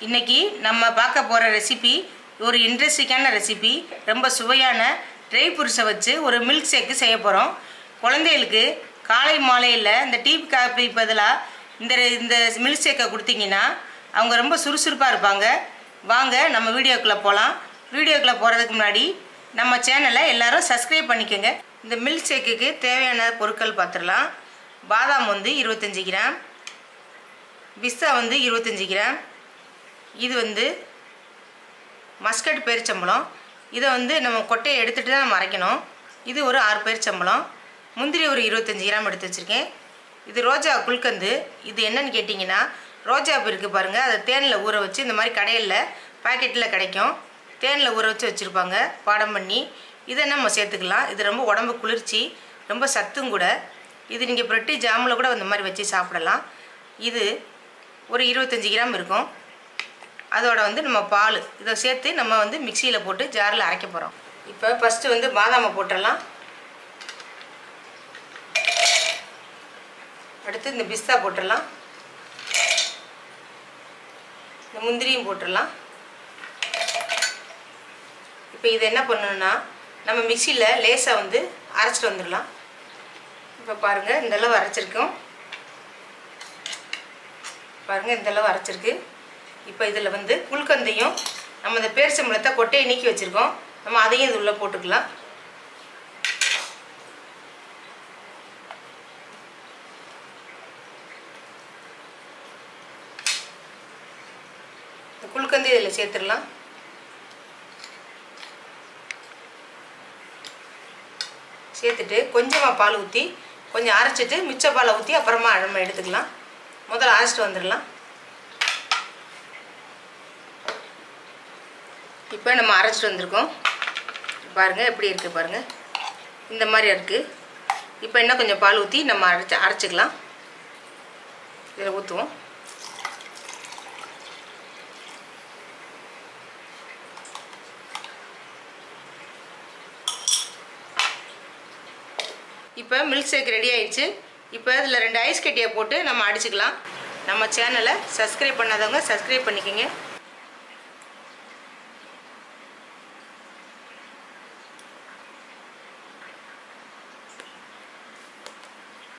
இன்னைக்கு நம்ம பார்க்க போகிற ரெசிபி ஒரு இன்ட்ரெஸ்டிங்கான ரெசிபி. ரொம்ப சுவையான ட்ரை ஃப்ரூட்ஸை வச்சு ஒரு மில்க் ஷேக்கு செய்ய போகிறோம். குழந்தைகளுக்கு காலை மாலையில் இந்த டீ காஃபி பதிலாக இந்த மில்க் ஷேக்கை கொடுத்தீங்கன்னா அவங்க ரொம்ப சுறுசுறுப்பாக இருப்பாங்க. வாங்க நம்ம வீடியோக்குள்ளே போகலாம். வீடியோக்குள்ளே போகிறதுக்கு முன்னாடி நம்ம சேனலை எல்லோரும் சப்ஸ்கிரைப் பண்ணிக்கோங்க. இந்த மில்க் ஷேக்குக்கு தேவையான பொருட்கள் பார்த்துடலாம். பாதாம் 25 கிராம், பிஸ்தா 25 கிராம், இது மஸ்கட் பேரிச்சம்பழம். இதை நம்ம கொட்டையை எடுத்துகிட்டு தான் நம்ம அரைக்கணும். இது ஒரு 6 பேரிச்சம்பழம். முந்திரி ஒரு 25 கிராம் எடுத்து வச்சுருக்கேன். இது ரோஜா குல்கந்து. இது என்னன்னு கேட்டிங்கன்னா, ரோஜா பூ இருக்குது பாருங்கள், அதை தேனில் ஊற வச்சு இந்த மாதிரி கடையில் பாக்கெட்டில் கிடைக்கும், தேனில் ஊற வச்சு வச்சுருப்பாங்க பாடம் பண்ணி. இதை நம்ம சேர்த்துக்கலாம். இது ரொம்ப உடம்பு குளிர்ச்சி, ரொம்ப சத்தும் கூட. இது நீங்கள் ப்ரெட்டி ஜாமில் கூட இந்த மாதிரி வச்சு சாப்பிடலாம். இது ஒரு 25 கிராம் இருக்கும். அதோட நம்ம பால் இதை சேர்த்து நம்ம மிக்சியில் போட்டு ஜாரில் அரைக்க போகிறோம். இப்போ ஃபஸ்ட்டு பாதாமை போட்டுடலாம். அடுத்து இந்த பிஸ்தா போட்டுடலாம். இந்த முந்திரியும் போட்டுடலாம். இப்போ இது என்ன பண்ணணும்னா, நம்ம மிக்சியில் லேசாக அரைச்சிட்டு வந்துடலாம். இப்போ பாருங்கள், இந்தளவு அரைச்சிருக்கோம். பாருங்கள், இந்தளவு அரைச்சிருக்கு. இப்போ இதில் குல்கந்தையும் நம்ம இந்த பேரிச்சம்பழத்தை கொட்டையை நீக்கி வச்சுருக்கோம், நம்ம அதையும் இது உள்ளே போட்டுக்கலாம். இந்த குல்கந்தை இதில் சேர்த்துடலாம். சேர்த்துட்டு கொஞ்சமாக பால் ஊற்றி கொஞ்சம் அரைச்சிட்டு மிச்ச பாலை ஊற்றி அப்புறமா நம்ம எடுத்துக்கலாம். முதல்ல அரைச்சிட்டு வந்துடலாம். இப்போ நம்ம அரைச்சிட்டு வந்திருக்கோம். பாருங்கள் எப்படி இருக்குது பாருங்கள், இந்த மாதிரி இருக்குது. இப்போ இன்னும் கொஞ்சம் பால் ஊற்றி நம்ம அரைச்சிக்கலாம். இதில் ஊற்றுவோம். இப்போ மில்க் ஷேக் ரெடி ஆயிடுச்சு. இப்போ இதில் 2 ஐஸ் கட்டியை போட்டு நம்ம அடிச்சுக்கலாம். நம்ம சேனலை சப்ஸ்கிரைப் பண்ணாதவங்க சப்ஸ்கிரைப் பண்ணிக்கோங்க.